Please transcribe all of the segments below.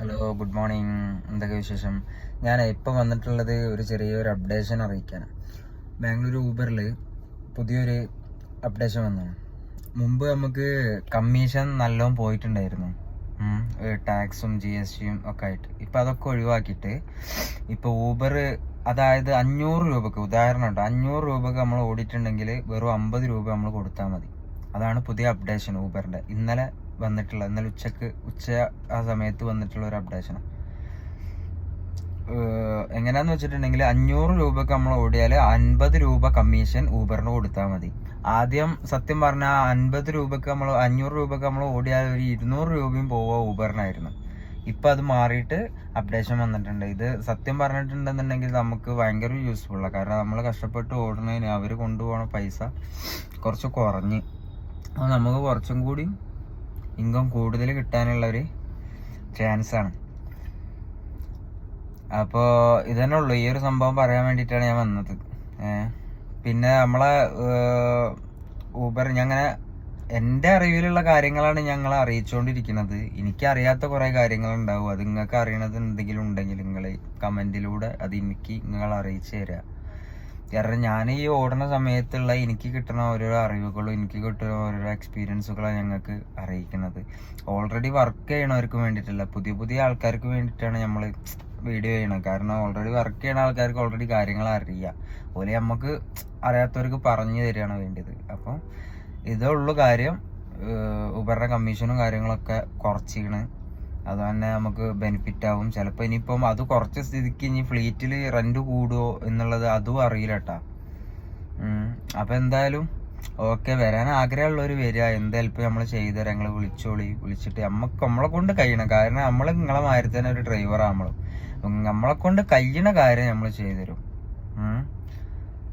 Hello, good morning. എന്തൊക്കെ വിശേഷം? ഞാൻ ഇപ്പം വന്നിട്ടുള്ളത് ഒരു ചെറിയൊരു അപ്ഡേഷൻ അറിയിക്കാനാണ്. ബാംഗ്ലൂർ ഊബറിൽ പുതിയൊരു അപ്ഡേഷൻ വന്നു. മുമ്പ് നമുക്ക് കമ്മീഷൻ നല്ലോണം പോയിട്ടുണ്ടായിരുന്നു, ടാക്സും GSTയും ഒക്കെ ആയിട്ട്. ഇപ്പം അതൊക്കെ ഒഴിവാക്കിയിട്ട് ഇപ്പോൾ ഊബർ, അതായത് 500 രൂപക്ക്, ഉദാഹരണം കേട്ടോ, 500 രൂപക്ക് നമ്മൾ ഓടിയിട്ടുണ്ടെങ്കിൽ വെറും 50 രൂപ നമ്മൾ കൊടുത്താൽ മതി. അതാണ് പുതിയ അപ്ഡേഷൻ ഊബറിൻ്റെ. ഇന്നലെ ഉച്ച ആ സമയത്ത് വന്നിട്ടുള്ള ഒരു അപ്ഡേഷനാണ്. എങ്ങനെയാന്ന് വെച്ചിട്ടുണ്ടെങ്കിൽ 500 രൂപക്ക് നമ്മൾ ഓടിയാൽ 50 രൂപ കമ്മീഷൻ ഊബറിന് കൊടുത്താൽ മതി. ആദ്യം സത്യം പറഞ്ഞാൽ 500 രൂപക്ക് നമ്മൾ ഓടിയാൽ ഒരു 200 രൂപയും പോവുക ഊബറിനായിരുന്നു. ഇപ്പം അത് മാറിയിട്ട് അപ്ഡേഷൻ വന്നിട്ടുണ്ട്. ഇത് സത്യം പറഞ്ഞിട്ടുണ്ടെന്നുണ്ടെങ്കിൽ നമുക്ക് ഭയങ്കര യൂസ്ഫുള്ളാണ്. കാരണം നമ്മൾ കഷ്ടപ്പെട്ട് ഓടുന്നതിന് അവർ കൊണ്ടുപോകുന്ന പൈസ കുറച്ച് കുറഞ്ഞ് നമുക്ക് കുറച്ചും കൂടി ഇൻകം കൂടുതൽ കിട്ടാനുള്ള ഒരു ചാൻസാണ്. അപ്പോൾ ഇതന്നെ ഉള്ളൂ, ഈ ഒരു സംഭവം പറയാൻ വേണ്ടിയിട്ടാണ് ഞാൻ വന്നത്. പിന്നെ നമ്മളെ ഊബർ, ഞങ്ങനെ എൻ്റെ അറിവിലുള്ള കാര്യങ്ങളാണ് ഞങ്ങളെ അറിയിച്ചുകൊണ്ടിരിക്കുന്നത്. എനിക്കറിയാത്ത കുറേ കാര്യങ്ങളുണ്ടാവും. അത് നിങ്ങൾക്ക് അറിയണത് എന്തെങ്കിലും ഉണ്ടെങ്കിൽ നിങ്ങൾ കമൻറ്റിലൂടെ അത് നിങ്ങൾ അറിയിച്ചു തരിക. കാരണം ഞാൻ ഈ ഓടുന്ന സമയത്തുള്ള എനിക്ക് കിട്ടുന്ന ഓരോ അറിവുകളും എനിക്ക് കിട്ടുന്ന ഓരോ എക്സ്പീരിയൻസുകളാണ് ഞങ്ങൾക്ക് അറിയിക്കുന്നത്. ഓൾറെഡി വർക്ക് ചെയ്യണവർക്ക് വേണ്ടിയിട്ടല്ല, പുതിയ ആൾക്കാർക്ക് വേണ്ടിയിട്ടാണ് നമ്മൾ വീഡിയോ ചെയ്യണം. കാരണം ഓൾറെഡി വർക്ക് ചെയ്യണ ആൾക്കാർക്ക് ഓൾറെഡി കാര്യങ്ങൾ അറിയാം. അതുപോലെ നമുക്ക് അറിയാത്തവർക്ക് പറഞ്ഞു തരികയാണ് വേണ്ടത്. അപ്പം ഇതുള്ളൂ കാര്യം. ഊബറിൻ്റെ കമ്മീഷനും കാര്യങ്ങളൊക്കെ കുറച്ചിക്കണ്. അത് തന്നെ നമുക്ക് ബെനിഫിറ്റ് ആവും. ചിലപ്പോൾ ഇനിയിപ്പം അത് കുറച്ച് സ്ഥിതിക്ക് ഇനി ഫ്ലീറ്റിൽ റെന്റ് കൂടുമോ എന്നുള്ളത് അതും അറിയില്ല കേട്ടാ. അപ്പം എന്തായാലും വരാൻ ആഗ്രഹമുള്ളവർ വരിക. എന്ത് ഹെൽപ്പ് നമ്മൾ ചെയ്തു തരാം. നിങ്ങൾ വിളിച്ചിട്ട് നമ്മളെ കൊണ്ട് കഴിയണം. കാരണം നമ്മൾ നിങ്ങളെ മാതിരി തന്നെ ഒരു ഡ്രൈവറാണ്. നമ്മളെ കൊണ്ട് കഴിയണ കാര്യം നമ്മൾ ചെയ്തു തരും.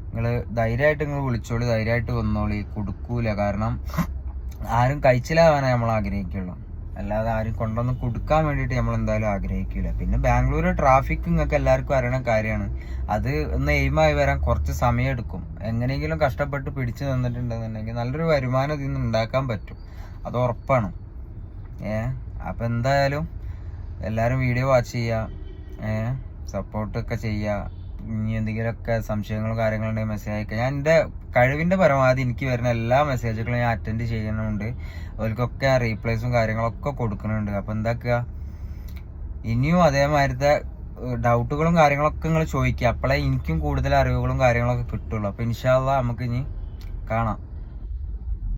നിങ്ങൾ ധൈര്യമായിട്ട് വിളിച്ചോളി, ധൈര്യമായിട്ട് വന്നോളി. കൊടുക്കൂല. കാരണം ആരും കഴിച്ചിലാവാനേ നമ്മൾ ആഗ്രഹിക്കുള്ളൂ, അല്ലാതെ ആരും കൊണ്ടൊന്ന് കൊടുക്കാൻ വേണ്ടിയിട്ട് നമ്മൾ എന്തായാലും ആഗ്രഹിക്കില്ല. പിന്നെ ബാംഗ്ലൂർ ട്രാഫിക് നിങ്ങൾക്ക് എല്ലാവർക്കും അറിയണ കാര്യമാണ്. അത് ഒന്ന് എയിമായി വരാൻ കുറച്ച് സമയം എടുക്കും. എങ്ങനെയെങ്കിലും കഷ്ടപ്പെട്ട് പിടിച്ചു നിന്നിട്ടുണ്ടെന്നുണ്ടെങ്കിൽ നല്ലൊരു വരുമാനം ഇതിൽ നിന്ന് ഉണ്ടാക്കാൻ പറ്റും, അത് ഉറപ്പാണ്. അപ്പം എന്തായാലും എല്ലാവരും വീഡിയോ വാച്ച് ചെയ്യുക, സപ്പോർട്ടൊക്കെ ചെയ്യുക. ഇനി എന്തെങ്കിലുമൊക്കെ സംശയങ്ങളും കാര്യങ്ങളുണ്ടെങ്കിൽ മെസ്സേജ് അയക്കുക. ഞാൻ എൻ്റെ കഴിവിൻ്റെ പരമാവധി എനിക്ക് വരുന്ന എല്ലാ മെസ്സേജുകളും ഞാൻ അറ്റൻഡ് ചെയ്യുന്നുണ്ട്. അവർക്കൊക്കെ റീപ്ലൈസും കാര്യങ്ങളൊക്കെ കൊടുക്കുന്നുണ്ട്. അപ്പോൾ എന്താക്കുക, ഇനിയും അതേമാതിരത്തെ ഡൗട്ടുകളും കാര്യങ്ങളൊക്കെ നിങ്ങൾ ചോദിക്കുക. അപ്പോഴേ എനിക്കും കൂടുതൽ അറിവുകളും കാര്യങ്ങളൊക്കെ കിട്ടുള്ളൂ. അപ്പോൾ ഇൻഷാ അല്ലാഹ് നമുക്ക് ഇനി കാണാം.